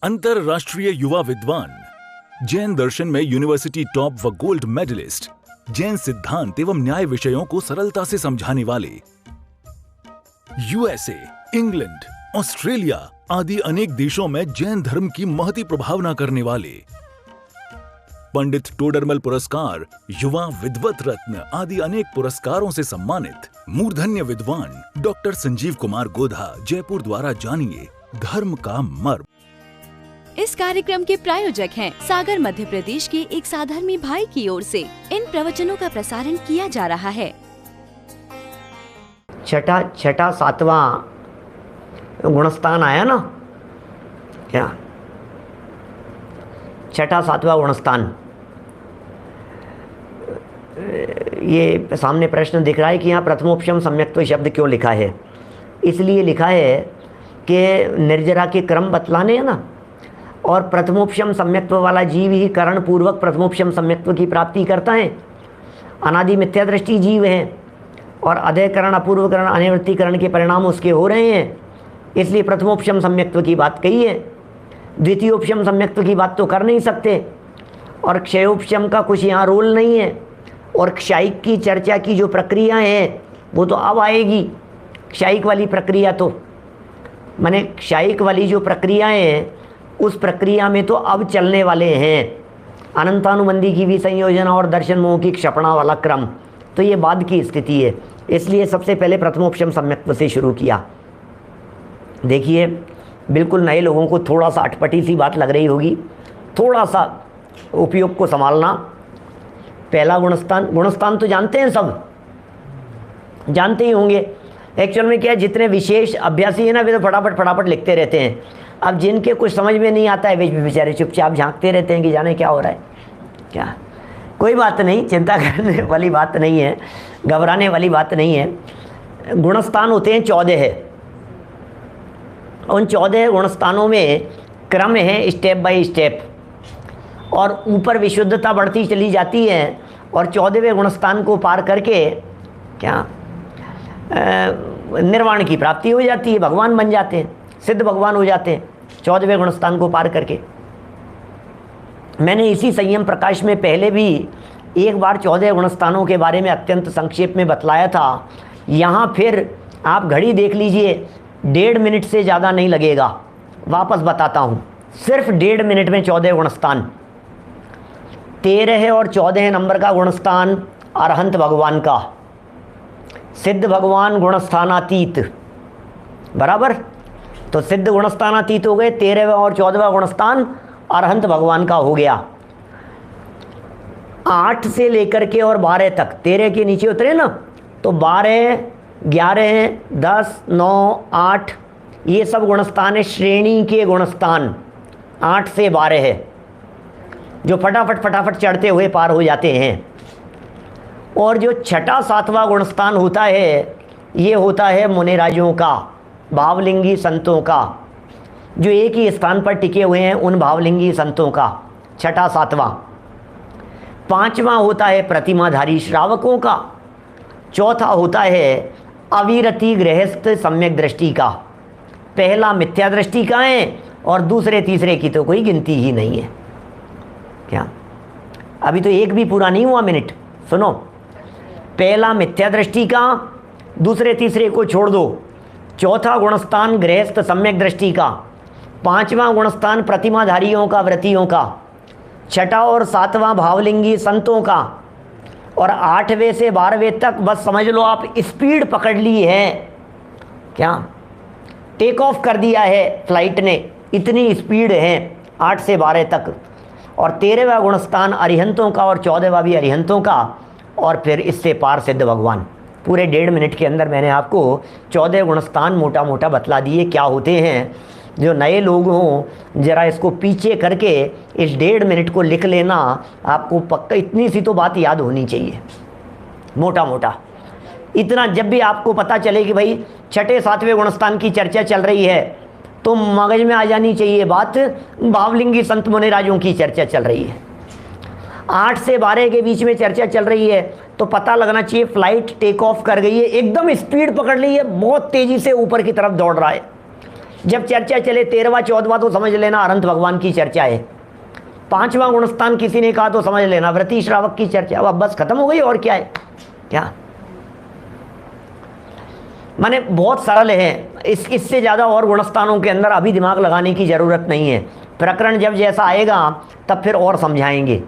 अंतरराष्ट्रीय युवा विद्वान, जैन दर्शन में यूनिवर्सिटी टॉप व गोल्ड मेडलिस्ट, जैन सिद्धांत एवं न्याय विषयों को सरलता से समझाने वाले, यूएसए, इंग्लैंड, ऑस्ट्रेलिया आदि अनेक देशों में जैन धर्म की महती प्रभावना करने वाले, पंडित टोडरमल पुरस्कार, युवा विद्वत रत्न आदि अनेक पुरस्कारों से सम्मानित मूर्धन्य विद्वान डॉक्टर संजीव कुमार गोधा जयपुर द्वारा जानिए धर्म का मर्म। इस कार्यक्रम के प्रायोजक हैं सागर मध्य प्रदेश के एक साधर्मी भाई की ओर से इन प्रवचनों का प्रसारण किया जा रहा है। छठा सातवां गुणस्थान आया ना, क्या छठा सातवां गुणस्थान, ये सामने प्रश्न दिख रहा है कि यहाँ प्रथमोपशम सम्यक्त्व शब्द क्यों लिखा है। इसलिए लिखा है कि निर्जरा के क्रम बतलाने हैं ना, और प्रथमोपशम सम्यक्त्व वाला जीव ही करण पूर्वक प्रथमोपशम सम्यक्त्व की प्राप्ति करता है। अनादि मिथ्या दृष्टि जीव हैं और अधयकरण अपूर्वकरण अनिवृत्तिकरण के परिणाम उसके हो रहे हैं, इसलिए प्रथमोपशम सम्यक्त्व की बात कही है। द्वितीयोपशम सम्यक्त्व की बात तो कर नहीं सकते, और क्षयोपशम का कुछ यहाँ रोल नहीं है। और क्षायिक की चर्चा की जो प्रक्रिया है वो तो अब आएगी। क्षायिक वाली प्रक्रिया तो माने क्षायिक वाली जो प्रक्रियाएँ हैं उस प्रक्रिया में तो अब चलने वाले हैं अनंतानुबंधी की भी संयोजना और दर्शन मोह की क्षपणा वाला क्रम, तो ये बाद की स्थिति है। इसलिए सबसे पहले प्रथमोपशम सम्यक्त्व से शुरू किया। देखिए, बिल्कुल नए लोगों को थोड़ा सा अटपटी सी बात लग रही होगी, थोड़ा सा उपयोग को संभालना। पहला गुणस्थान तो जानते हैं, सब जानते ही होंगे। एक्चुअल में क्या है, जितने विशेष अभ्यासी हैं ना वे तो फटाफट लिखते रहते हैं। अब जिनके कुछ समझ में नहीं आता है वे बेचारे चुपचाप झांकते रहते हैं कि जाने क्या हो रहा है। क्या कोई बात नहीं, चिंता करने वाली बात नहीं है, घबराने वाली बात नहीं है। गुणस्थान होते हैं 14 है। उन 14 गुणस्थानों में क्रम है स्टेप बाय स्टेप, और ऊपर विशुद्धता बढ़ती चली जाती है, और 14वें गुणस्थान को पार करके क्या निर्वाण की प्राप्ति हो जाती है, भगवान बन जाते हैं, सिद्ध भगवान हो जाते हैं 14वें गुणस्थान को पार करके। मैंने इसी संयम प्रकाश में पहले भी एक बार 14 गुणस्थानों के बारे में अत्यंत संक्षेप में बतलाया था। यहाँ फिर आप घड़ी देख लीजिए, 1.5 मिनट से ज़्यादा नहीं लगेगा, वापस बताता हूँ। सिर्फ 1.5 मिनट में 14 गुणस्थान। 13 और 14 नंबर का गुणस्थान अरहंत भगवान का, सिद्ध भगवान गुणस्थानातीत, बराबर। तो सिद्ध गुणस्थानातीत हो गए, 13वां और 14वां गुणस्थान अरहंत भगवान का हो गया। 8 से लेकर के और 12 तक, 13 के नीचे उतरे ना, तो 12, 11, 10, 9, 8 ये सब गुणस्थान है, श्रेणी के गुणस्थान। 8 से 12 है जो फटाफट चढ़ते हुए पार हो जाते हैं। और जो छठा सातवां गुणस्थान होता है, ये होता है मुनिराजों का, भावलिंगी संतों का, जो एक ही स्थान पर टिके हुए हैं, उन भावलिंगी संतों का छठा सातवां। 5वां होता है प्रतिमाधारी श्रावकों का। 4था होता है अविरति गृहस्थ सम्यक दृष्टि का। पहला मिथ्या दृष्टि का है, और दूसरे तीसरे की तो कोई गिनती ही नहीं है। क्या अभी तो एक भी पूरा नहीं हुआ मिनट, सुनो। पहला मिथ्या दृष्टि का, दूसरे तीसरे को छोड़ दो। 4था गुणस्थान गृहस्थ सम्यक दृष्टि का। 5वां गुणस्थान प्रतिमाधारियों का, व्रतियों का। 6ठा और 7वां भावलिंगी संतों का। और 8वें से 12वें तक बस समझ लो आप स्पीड पकड़ ली है। क्या टेक ऑफ कर दिया है फ्लाइट ने, इतनी स्पीड है 8 से 12 तक। और 13वां गुणस्थान अरिहंतों का, और 14वां भी अरिहंतों का, और फिर इससे पार सिद्ध भगवान। पूरे 1.5 मिनट के अंदर मैंने आपको 14 गुणस्थान मोटा मोटा बतला दिए क्या होते हैं। जो नए लोग हों ज़रा इसको पीछे करके इस 1.5 मिनट को लिख लेना, आपको पक्का इतनी सी तो बात याद होनी चाहिए, मोटा मोटा इतना। जब भी आपको पता चले कि भाई छठे सातवें गुणस्थान की चर्चा चल रही है, तो मगज में आ जानी चाहिए बात, भावलिंगी संत मुनिराजों की चर्चा चल रही है। 8 से 12 के बीच में चर्चा चल रही है, तो पता लगना चाहिए फ्लाइट टेक ऑफ कर गई है, एकदम स्पीड पकड़ ली है, बहुत तेज़ी से ऊपर की तरफ दौड़ रहा है। जब चर्चा चले 13वां 14वां तो समझ लेना अनंत भगवान की चर्चा है। 5वां गुणस्थान किसी ने कहा तो समझ लेना व्रती श्रावक की चर्चा। अब बस खत्म हो गई और क्या है, क्या माने बहुत सरल है। इससे ज़्यादा और गुणस्थानों के अंदर अभी दिमाग लगाने की ज़रूरत नहीं है। प्रकरण जब जैसा आएगा तब फिर और समझाएंगे।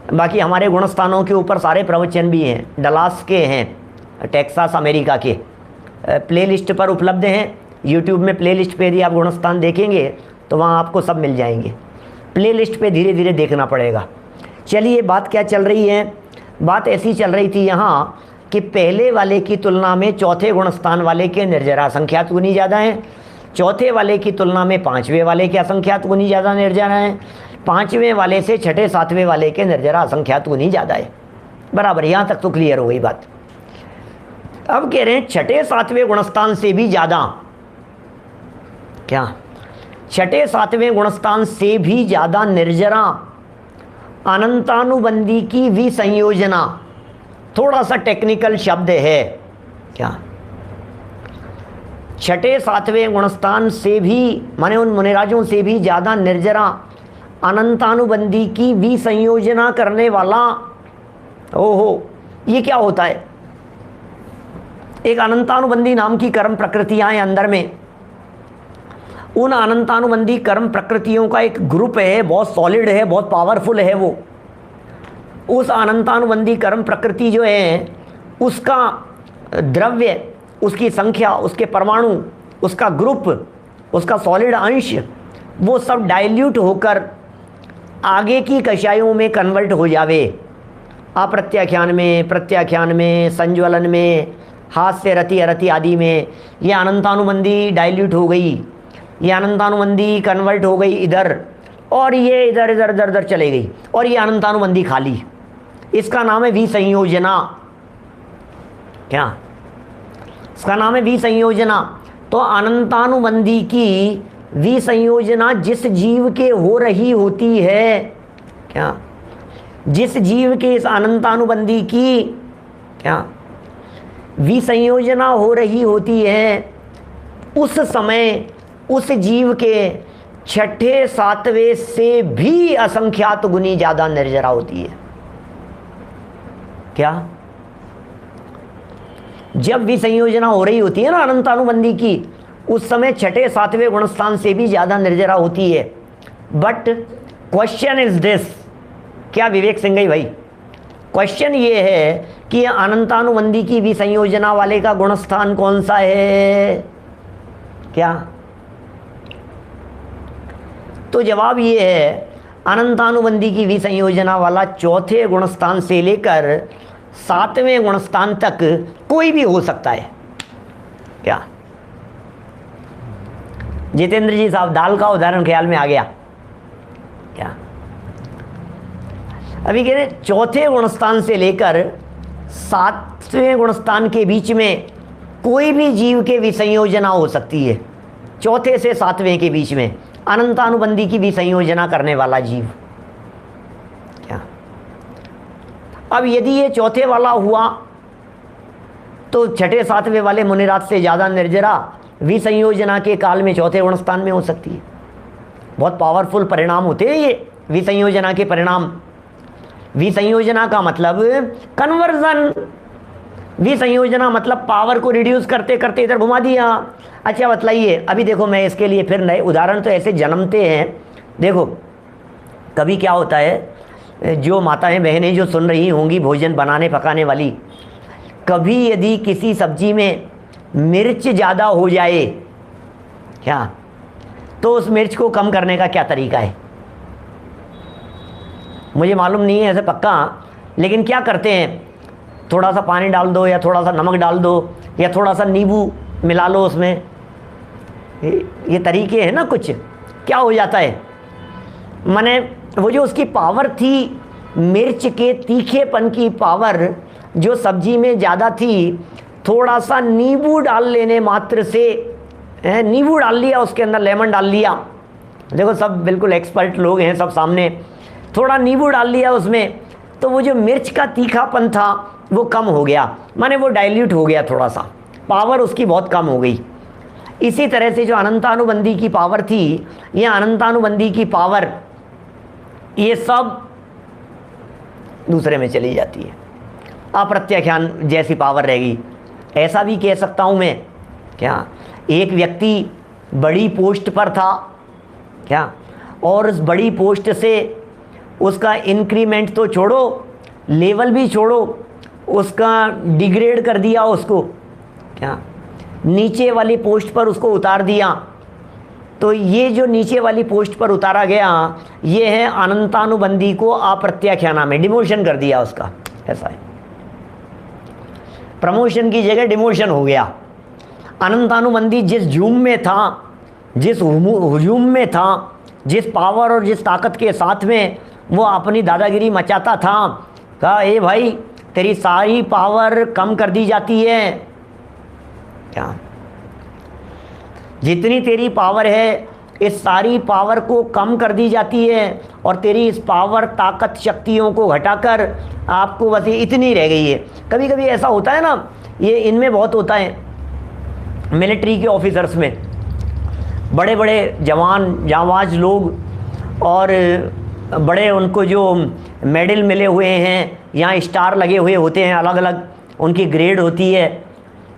बाकी हमारे गुणस्थानों के ऊपर सारे प्रवचन भी हैं, डलास के हैं, टेक्सास अमेरिका के, प्लेलिस्ट पर उपलब्ध हैं। यूट्यूब में प्लेलिस्ट पे यदि आप गुणस्थान देखेंगे तो वहाँ आपको सब मिल जाएंगे। प्लेलिस्ट पे धीरे धीरे देखना पड़ेगा। चलिए, बात क्या चल रही है? बात ऐसी चल रही थी यहाँ कि पहले वाले की तुलना में चौथे गुणस्थान वाले के निर्जरा संख्यात गुनी ज़्यादा हैं, चौथे वाले की तुलना में 5वें वाले के असंख्यात गुनी ज़्यादा निर्जरा हैं, 5वें वाले से 6ठे 7वें वाले के निर्जरा असंख्यात गुनी ज़्यादा है। बराबर, यहाँ तक तो क्लियर हो गई बात। अब कह रहे हैं 6ठे 7वें गुणस्थान से भी ज़्यादा, क्या 6ठे 7वें गुणस्थान से भी ज़्यादा निर्जरा अनंतानुबंधी की विसंयोजना। थोड़ा सा टेक्निकल शब्द है, क्या 6ठे 7वें गुणस्थान से भी माने उन मुनिराजों से भी ज़्यादा निर्जरा अनंतानुबंधी की विसंयोजना करने वाला। ओहो, ये क्या होता है? एक अनंतानुबंधी नाम की कर्म प्रकृतियां हैं अंदर में। उन अनंतानुबंधी कर्म प्रकृतियों का एक ग्रुप है, बहुत सॉलिड है, बहुत पावरफुल है। वो उस अनंतानुबंधी कर्म प्रकृति जो है उसका द्रव्य, उसकी संख्या, उसके परमाणु, उसका ग्रुप, उसका सॉलिड अंश, वो सब डाइल्यूट होकर आगे की कषायों में कन्वर्ट हो जावे। अप्रत्याख्यान में, प्रत्याख्यान में, संज्वलन में, हास्य रति अरति आदि में ये अनंतानुबंधी डाइल्यूट हो गई, ये अनंतानुबंधी कन्वर्ट हो गई इधर, और ये इधर इधर इधर इधर चले गई, और ये अनंतानुबंधी खाली। इसका नाम है विसंयोजना। क्या इसका नाम है? विसंयोजना। तो अनंतानुबंधी की विसंयोजना जिस जीव के हो रही होती है, क्या जिस जीव के इस अनंतानुबंधी की क्या विसंयोजना हो रही होती है, उस समय उस जीव के 6ठे 7वें से भी असंख्यात गुनी ज़्यादा निर्जरा होती है। क्या जब विसंयोजना हो रही होती है ना अनंतानुबंधी की, उस समय 6ठे 7वें गुणस्थान से भी ज़्यादा निर्जरा होती है। बट क्वेश्चन इज दिस, क्या विवेक सिंह भाई, क्वेश्चन ये है कि अनंतानुबंधी की विसंयोजना वाले का गुणस्थान कौन सा है? क्या तो जवाब ये है, अनंतानुबंधी की विसंयोजना वाला चौथे गुणस्थान से लेकर 7वें गुणस्थान तक कोई भी हो सकता है। क्या जितेंद्र जी साहब, दाल का उदाहरण ख्याल में आ गया? क्या अभी कह रहे चौथे गुणस्थान से लेकर 7वें गुणस्थान के बीच में कोई भी जीव के विसंयोजना हो सकती है। चौथे से 7वें के बीच में अनंतानुबंधी की विसंयोजना करने वाला जीव। क्या अब यदि ये चौथे वाला हुआ तो 6ठे 7वें वाले मुनिराज से ज़्यादा निर्जरा विसंयोजना के काल में चौथे गुणस्थान में हो सकती है। बहुत पावरफुल परिणाम होते हैं ये विसंयोजना के परिणाम। विसंयोजना का मतलब कन्वर्जन, विसंयोजना मतलब पावर को रिड्यूस करते करते इधर घुमा दिया। अच्छा बतलाइए, अभी देखो मैं इसके लिए फिर नए उदाहरण तो ऐसे जन्मते हैं। देखो कभी क्या होता है, जो माताएं बहनें जो सुन रही होंगी भोजन बनाने पकाने वाली, कभी यदि किसी सब्जी में मिर्च ज़्यादा हो जाए, क्या तो उस मिर्च को कम करने का क्या तरीका है? मुझे मालूम नहीं है ऐसे पक्का, लेकिन क्या करते हैं, थोड़ा सा पानी डाल दो या थोड़ा सा नमक डाल दो या थोड़ा सा नींबू मिला लो उसमें। ये तरीके हैं ना कुछ। क्या हो जाता है, माने वो जो उसकी पावर थी, मिर्च के तीखेपन की पावर जो सब्जी में ज़्यादा थी, थोड़ा सा नींबू डाल लेने मात्र से, नींबू डाल लिया उसके अंदर, लेमन डाल लिया, देखो सब बिल्कुल एक्सपर्ट लोग हैं सब सामने, थोड़ा नींबू डाल लिया उसमें, तो वो जो मिर्च का तीखापन था वो कम हो गया, माने वो डाइल्यूट हो गया, थोड़ा सा पावर उसकी बहुत कम हो गई। इसी तरह से जो अनंतानुबंधी की पावर थी, ये अनंतानुबंधी की पावर ये सब दूसरे में चली जाती है, अप्रत्याख्यान जैसी पावर रहेगी। ऐसा भी कह सकता हूँ मैं, क्या एक व्यक्ति बड़ी पोस्ट पर था क्या, और उस बड़ी पोस्ट से उसका इंक्रीमेंट तो छोड़ो, लेवल भी छोड़ो, उसका डिग्रेड कर दिया उसको, क्या नीचे वाली पोस्ट पर उसको उतार दिया। तो ये जो नीचे वाली पोस्ट पर उतारा गया, ये है अनंतानुबंधी को अप्रत्याख्याना में डिमोशन कर दिया उसका। ऐसा है, प्रमोशन की जगह डिमोशन हो गया। अनंतानुबंधी जिस झूम में था, जिस हुजूम में था, जिस पावर और जिस ताकत के साथ में वो अपनी दादागिरी मचाता था, कहा ए भाई तेरी सारी पावर कम कर दी जाती है, क्या जितनी तेरी पावर है इस सारी पावर को कम कर दी जाती है, और तेरी इस पावर ताकत शक्तियों को घटाकर आपको बस इतनी रह गई है। कभी कभी ऐसा होता है ना, ये इनमें बहुत होता है, मिलिट्री के ऑफिसर्स में बड़े बड़े जवान जांबाज लोग, और बड़े उनको जो मेडल मिले हुए हैं या स्टार लगे हुए होते हैं, अलग अलग उनकी ग्रेड होती है।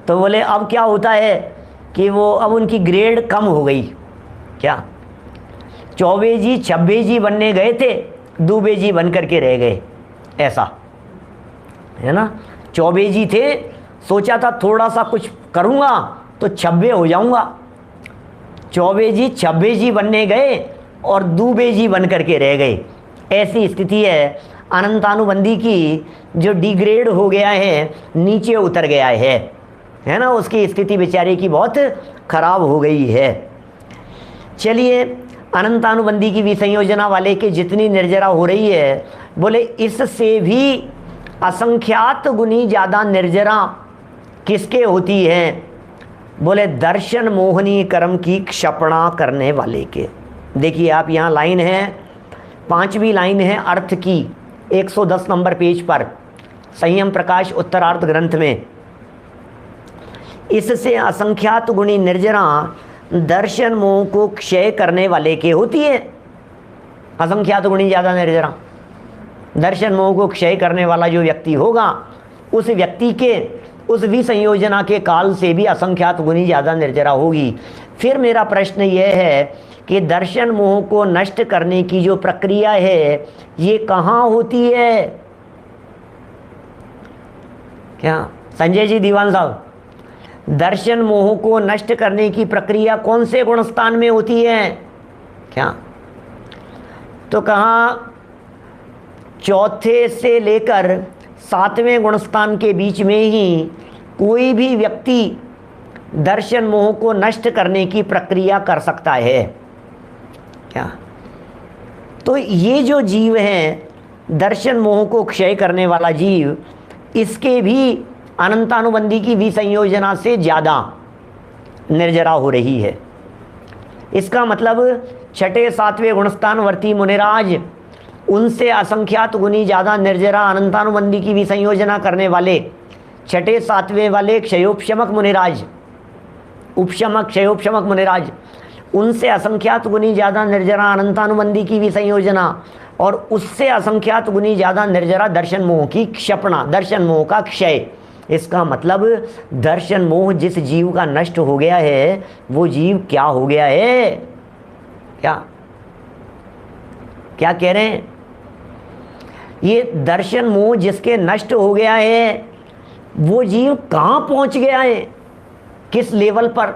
तो बोले अब क्या होता है कि वो अब उनकी ग्रेड कम हो गई, क्या चौबेजी छब्बेजी बनने गए थे, दूबेजी बन करके रह गए। ऐसा है ना, चौबेजी थे, सोचा था थोड़ा सा कुछ करूँगा तो छब्बे हो जाऊँगा, चौबेजी छब्बेजी बनने गए और दूबेजी बन करके रह गए। ऐसी स्थिति है अनंतानुबंधी की, जो डिग्रेड हो गया है, नीचे उतर गया है ना, उसकी स्थिति बेचारे की बहुत खराब हो गई है। चलिए, अनंतानुबंधी की विसंयोजना वाले के जितनी निर्जरा हो रही है, बोले इससे भी असंख्यात गुनी ज़्यादा निर्जरा किसके होती है? बोले दर्शन मोहनी कर्म की क्षपणा करने वाले के। देखिए आप, यहाँ लाइन है, 5वीं लाइन है अर्थ की, 110 नंबर पेज पर, संयम प्रकाश उत्तरार्ध ग्रंथ में। इससे असंख्यात गुणी निर्जरा दर्शन मोह को क्षय करने वाले के होती है। असंख्यात गुणी ज़्यादा निर्जरा, दर्शन मोह को क्षय करने वाला जो व्यक्ति होगा, उस व्यक्ति के उस विसंयोजना के काल से भी असंख्यात गुनी ज़्यादा निर्जरा होगी। फिर मेरा प्रश्न यह है कि दर्शन मोह को नष्ट करने की जो प्रक्रिया है, ये कहाँ होती है? क्या संजय जी दीवान साहब, दर्शन मोह को नष्ट करने की प्रक्रिया कौन से गुणस्थान में होती है? क्या तो कहाँ चौथे से लेकर 7वें गुणस्थान के बीच में ही कोई भी व्यक्ति दर्शन मोह को नष्ट करने की प्रक्रिया कर सकता है। क्या तो ये जो जीव है, दर्शन मोह को क्षय करने वाला जीव, इसके भी अनंतानुबंधी की विसंयोजना से ज़्यादा निर्जरा हो रही है। इसका मतलब 6ठे 7वें गुणस्थानवर्ती मुनिराज, उनसे असंख्यात गुनी ज़्यादा निर्जरा अनंतानुबंधी की विसंयोजना करने वाले 6ठे 7वें वाले क्षयोपशमक मुनिराज, उपशमक क्षयोपशमक मुनिराज, उनसे असंख्यात गुनी ज़्यादा निर्जरा अनंतानुबंधी की विसंयोजना, और उससे असंख्यात गुनी ज़्यादा निर्जरा दर्शन मोह की क्षपणा, दर्शन मोह का क्षय। इसका मतलब दर्शन मोह जिस जीव का नष्ट हो गया है, वो जीव क्या हो गया है? क्या क्या कह रहे हैं? ये दर्शन मोह जिसके नष्ट हो गया है, वो जीव कहाँ पहुँच गया है, किस लेवल पर,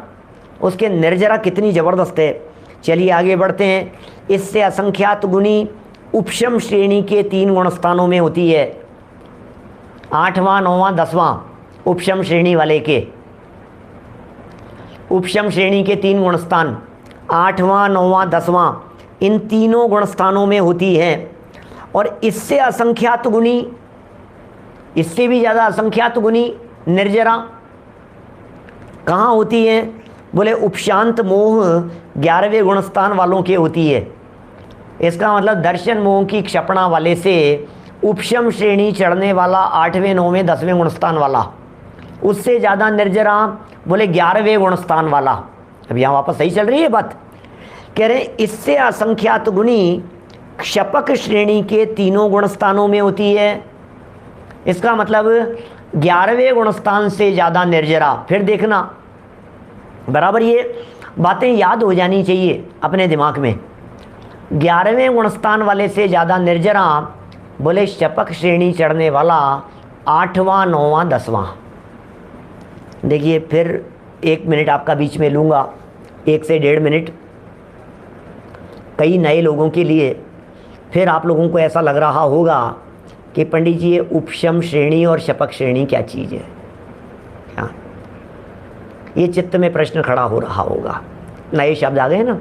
उसके निर्जरा कितनी ज़बरदस्त है। चलिए आगे बढ़ते हैं। इससे असंख्यात गुनी उपशम श्रेणी के 3 गुणस्थानों में होती है। 8वां 9वां 10वां उपशम श्रेणी वाले के, उपशम श्रेणी के 3 गुणस्थान 8वां 9वां 10वां, इन तीनों गुणस्थानों में होती है। और इससे असंख्यात गुनी, इससे भी ज़्यादा असंख्यात गुनी निर्जरा कहाँ होती है? बोले उपशांत मोह 11वें गुणस्थान वालों के होती है। इसका मतलब दर्शन मोह की क्षपणा वाले से उपशम श्रेणी चढ़ने वाला 8वें 9वें 10वें गुणस्थान वाला, उससे ज़्यादा निर्जरा बोले 11वें गुणस्थान वाला, अब यहाँ वापस सही चल रही है बात। कह रहे इससे असंख्यात गुणी क्षपक श्रेणी के तीनों गुणस्थानों में होती है। इसका मतलब 11वें गुणस्थान से ज़्यादा निर्जरा। फिर देखना बराबर ये बातें याद हो जानी चाहिए अपने दिमाग में। 11वें गुणस्थान वाले से ज़्यादा निर्जरा बोले क्षपक श्रेणी चढ़ने वाला 8वां 9वां 10वां। देखिए फिर 1 मिनट आपका बीच में लूँगा, 1 से 1.5 मिनट कई नए लोगों के लिए। फिर आप लोगों को ऐसा लग रहा होगा कि पंडित जी ये उपशम श्रेणी और शपक श्रेणी क्या चीज़ है। हाँ, ये चित्त में प्रश्न खड़ा हो रहा होगा, नए शब्द आ गए ना।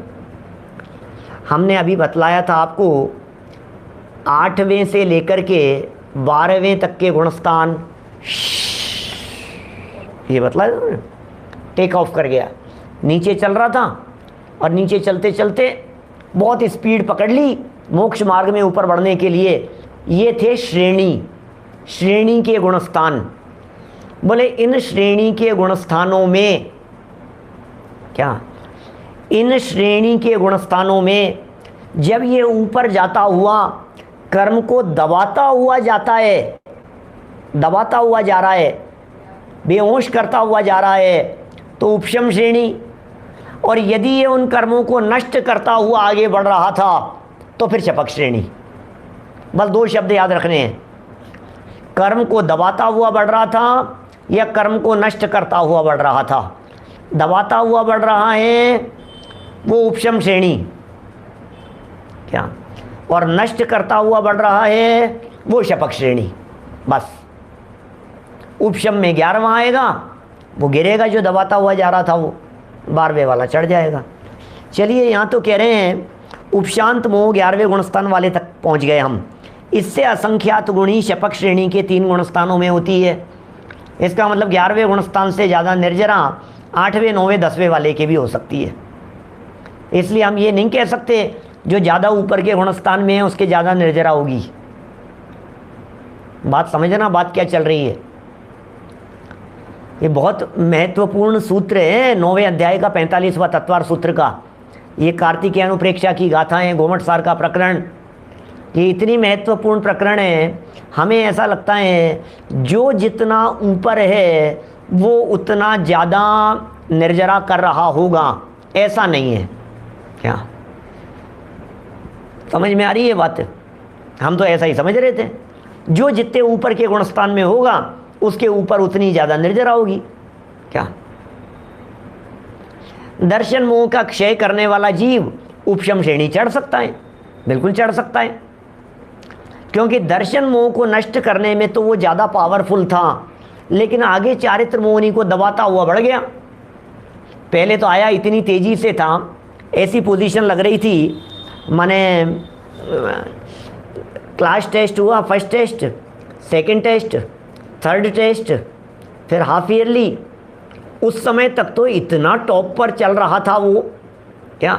हमने अभी बतलाया था आपको 8वें से लेकर के 12वें तक के गुणस्थान, ये बतलाया ना। टेक ऑफ कर गया, नीचे चल रहा था और नीचे चलते चलते बहुत स्पीड पकड़ ली मोक्ष मार्ग में ऊपर बढ़ने के लिए। ये थे श्रेणी के गुणस्थान। बोले इन श्रेणी के गुणस्थानों में क्या, इन श्रेणी के गुणस्थानों में जब ये ऊपर जाता हुआ कर्म को दबाता हुआ जाता है, दबाता हुआ जा रहा है, बेहोश करता हुआ जा रहा है, तो उपशम श्रेणी। और यदि ये उन कर्मों को नष्ट करता हुआ आगे बढ़ रहा था तो फिर शपक श्रेणी। बस 2 शब्द याद रखने हैं, कर्म को दबाता हुआ बढ़ रहा था या कर्म को नष्ट करता हुआ बढ़ रहा था। दबाता हुआ बढ़ रहा है वो उपशम श्रेणी क्या, और नष्ट करता हुआ बढ़ रहा है वो शपक श्रेणी। बस उपशम में 11वां आएगा, वो गिरेगा जो दबाता हुआ जा रहा था, वो 12वें वाला चढ़ जाएगा। चलिए यहाँ तो कह रहे हैं उपशांत मोह 11वें गुणस्थान वाले तक पहुँच गए हम। इससे असंख्यात गुणी शपक श्रेणी के 3 गुणस्थानों में होती है। इसका मतलब 11वें गुणस्थान से ज़्यादा निर्जरा 8वें 9वें 10वें वाले के भी हो सकती है। इसलिए हम ये नहीं कह सकते जो ज़्यादा ऊपर के गुणस्थान में है उसके ज़्यादा निर्जरा होगी। बात समझना, बात क्या चल रही है। ये बहुत महत्वपूर्ण सूत्र है 9वें अध्याय का 45वां तत्वार सूत्र का। ये कार्तिकेय अनुप्रेक्षा की गाथाएं, गोमट सार का प्रकरण, ये इतनी महत्वपूर्ण प्रकरण है। हमें ऐसा लगता है जो जितना ऊपर है वो उतना ज़्यादा निर्जरा कर रहा होगा, ऐसा नहीं है। क्या समझ में आ रही है बात? हम तो ऐसा ही समझ रहे थे, जो जितने ऊपर के गुणस्थान में होगा उसके ऊपर उतनी ज़्यादा निर्जरा होगी। क्या दर्शन मोह का क्षय करने वाला जीव उपशम श्रेणी चढ़ सकता है? बिल्कुल चढ़ सकता है, क्योंकि दर्शन मोह को नष्ट करने में तो वो ज़्यादा पावरफुल था, लेकिन आगे चारित्र मोहनी को दबाता हुआ बढ़ गया। पहले तो आया इतनी तेज़ी से था, ऐसी पोजीशन लग रही थी, माने क्लास टेस्ट हुआ, first test, second test, third test, फिर हाफ ईयरली, उस समय तक तो इतना टॉप पर चल रहा था वो, क्या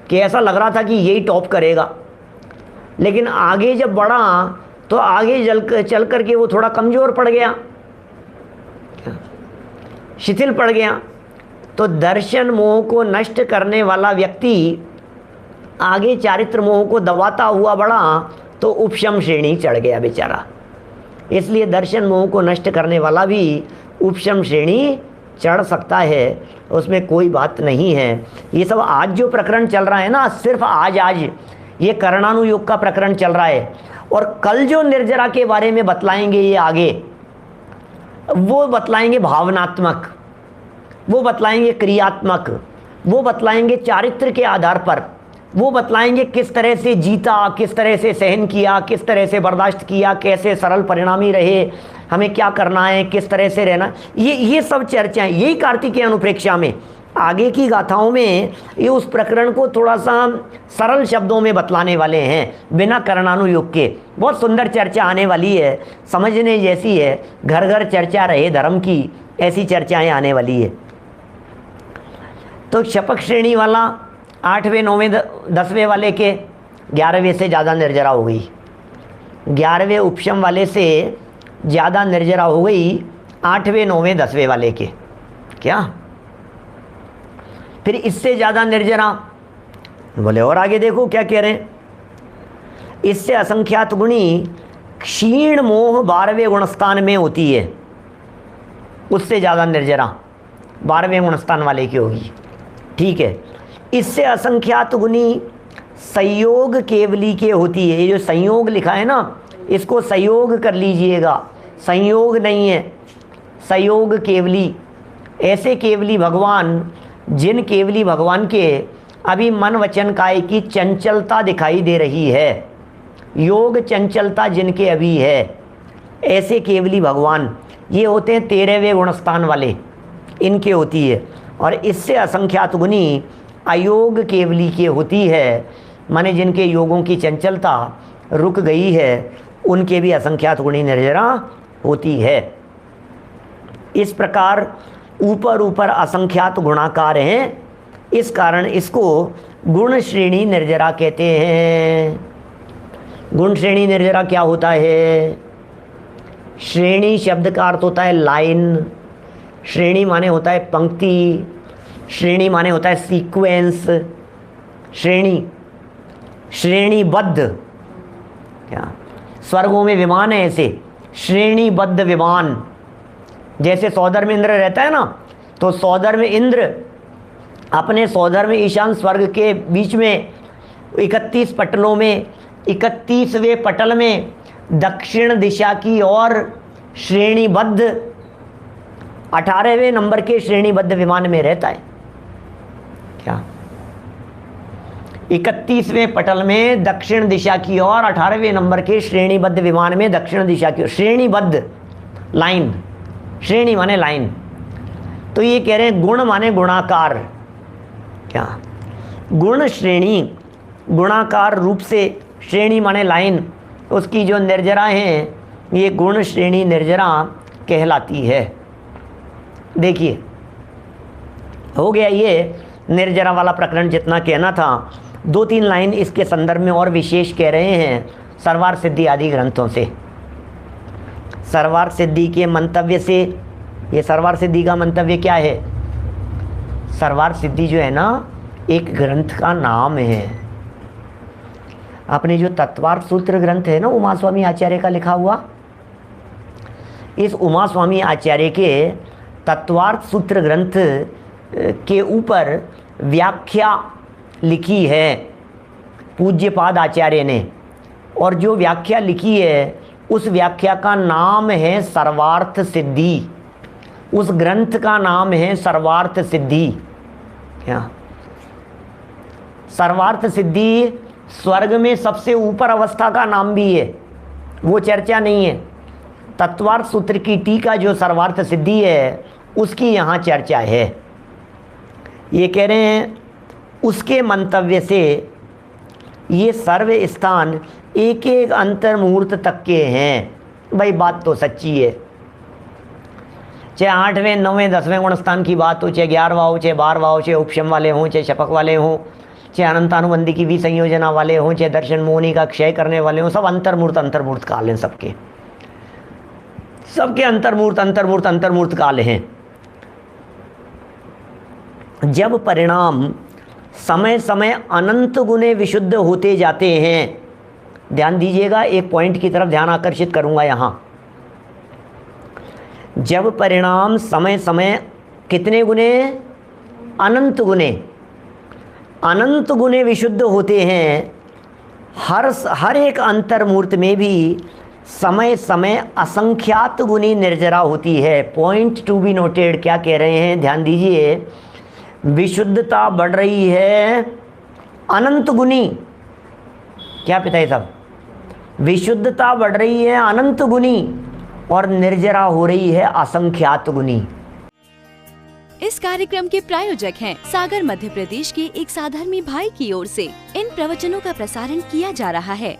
कि ऐसा लग रहा था कि यही टॉप करेगा। लेकिन आगे जब बढ़ा तो आगे चल करके वो थोड़ा कमज़ोर पड़ गया, शिथिल पड़ गया। तो दर्शन मोह को नष्ट करने वाला व्यक्ति आगे चारित्र मोह को दबाता हुआ बढ़ा तो उपशम श्रेणी चढ़ गया बेचारा। इसलिए दर्शन मोह को नष्ट करने वाला भी उपशम श्रेणी चढ़ सकता है, उसमें कोई बात नहीं है। ये सब आज जो प्रकरण चल रहा है ना, सिर्फ आज ये करणानुयोग का प्रकरण चल रहा है, और कल जो निर्जरा के बारे में बतलाएंगे ये आगे, वो बतलाएंगे भावनात्मक, वो बतलाएंगे क्रियात्मक, वो बतलाएंगे चारित्र के आधार पर, वो बतलाएंगे किस तरह से जीता, किस तरह से सहन किया, किस तरह से बर्दाश्त किया, कैसे सरल परिणामी रहे, हमें क्या करना है, किस तरह से रहना। ये सब चर्चाएं यही कार्तिकेय अनुप्रेक्षा में, आगे की गाथाओं में ये उस प्रकरण को थोड़ा सा सरल शब्दों में बतलाने वाले हैं, बिना करणानुयोग के। बहुत सुंदर चर्चा आने वाली है, समझने जैसी है। घर घर चर्चा रहे धर्म की, ऐसी चर्चाएं आने वाली है। तो शपक श्रेणी वाला 8वें 9वें 10वें वाले के 11वें से ज़्यादा निर्जरा हो गई, 11वें उपशम वाले से ज़्यादा निर्जरा हो गई 8वें 9वें 10वें वाले के। क्या फिर इससे ज्यादा निर्जरा, बोले और आगे देखो क्या कह रहे हैं, इससे असंख्यात गुणी क्षीण मोह 12वें गुणस्थान में होती है, उससे ज्यादा निर्जरा 12वें गुणस्थान वाले की होगी, ठीक है। इससे असंख्यात गुणी संयोग केवली के होती है। ये जो संयोग लिखा है ना, इसको संयोग कर लीजिएगा, संयोग नहीं है, संयोग केवली। ऐसे केवली भगवान, जिन केवली भगवान के अभी मन वचन काय की चंचलता दिखाई दे रही है, योग चंचलता जिनके अभी है, ऐसे केवली भगवान ये होते हैं 13वें गुणस्थान वाले, इनके होती है। और इससे असंख्यात गुणी अयोग केवली के होती है, माने जिनके योगों की चंचलता रुक गई है, उनके भी असंख्यात गुणी निर्जरा होती है। इस प्रकार ऊपर ऊपर असंख्यात गुणाकार हैं, इस कारण इसको गुण श्रेणी निर्जरा कहते हैं। गुण श्रेणी निर्जरा क्या होता है? श्रेणी शब्द का अर्थ होता है लाइन, श्रेणी माने होता है पंक्ति, श्रेणी माने होता है सीक्वेंस, श्रेणी श्रेणीबद्ध। क्या स्वर्गों में विमान है ऐसे श्रेणीबद्ध विमान, जैसे सौधर्म इंद्र रहता है ना, तो सौधर्म इंद्र अपने सौधर्म ईशान स्वर्ग के बीच में 31 पटलों में 31वें पटल में दक्षिण दिशा की ओर श्रेणीबद्ध 18वें नंबर के श्रेणीबद्ध विमान में रहता है। क्या 31वें पटल में दक्षिण दिशा की ओर 18वें नंबर के श्रेणीबद्ध विमान में दक्षिण दिशा की ओर, श्रेणीबद्ध लाइन, श्रेणी माने लाइन। तो ये कह रहे हैं गुण माने गुणाकार। क्या गुण श्रेणी गुणाकार रूप से, श्रेणी माने लाइन, उसकी जो निर्जरा हैं ये गुण श्रेणी निर्जरा कहलाती है। देखिए हो गया ये निर्जरा वाला प्रकरण जितना कहना था। 2-3 लाइन इसके संदर्भ में और विशेष कह रहे हैं सर्वार सिद्धि आदि ग्रंथों से। सर्वार सिद्धि के मंतव्य से, ये सर्वार सिद्धि का मंतव्य क्या है? सर्वार सिद्धि जो है ना एक ग्रंथ का नाम है। अपने जो तत्वार्थ सूत्र ग्रंथ है ना उमा स्वामी आचार्य का लिखा हुआ, इस उमा स्वामी आचार्य के तत्वार्थ सूत्र ग्रंथ के ऊपर व्याख्या लिखी है पूज्यपाद आचार्य ने, और जो व्याख्या लिखी है उस व्याख्या का नाम है सर्वार्थ सिद्धि, उस ग्रंथ का नाम है सर्वार्थ सिद्धि। क्या सर्वार्थ सिद्धि स्वर्ग में सबसे ऊपर अवस्था का नाम भी है, वो चर्चा नहीं है। तत्वार्थ सूत्र की टीका जो सर्वार्थ सिद्धि है उसकी यहाँ चर्चा है। ये कह रहे हैं उसके मंतव्य से ये सर्व स्थान एक एक अंतर मुहूर्त तक के हैं। भाई बात तो सच्ची है, चाहे 8वें 9वें 10वें गुणस्थान की बात हो, चाहे 11वां हो, चाहे 12वां हो, चाहे उपशम वाले हों, चाहे शपक वाले हों, चाहे अनंतानुबंधी की विसंयोजना वाले हों, चाहे दर्शन मोहनी का क्षय करने वाले हों, सब अंतर्मूर्त काल हैं। सबके अंतर्मूर्त काल हैं। जब परिणाम समय समय अनंत गुणे विशुद्ध होते जाते हैं, ध्यान दीजिएगा, एक पॉइंट की तरफ ध्यान आकर्षित करूंगा यहां। जब परिणाम समय समय कितने गुणे? अनंत गुणे विशुद्ध होते हैं, हर एक अंतर्मूर्त में भी समय समय असंख्यात गुणी निर्जरा होती है। पॉइंट टू बी नोटेड, क्या कह रहे हैं ध्यान दीजिए। विशुद्धता बढ़ रही है अनंत गुणी, क्या पिताई साहब? विशुद्धता बढ़ रही है अनंत गुणी और निर्जरा हो रही है असंख्यात गुणी। इस कार्यक्रम के प्रायोजक हैं सागर मध्य प्रदेश के एक साधर्मी भाई की ओर से इन प्रवचनों का प्रसारण किया जा रहा है।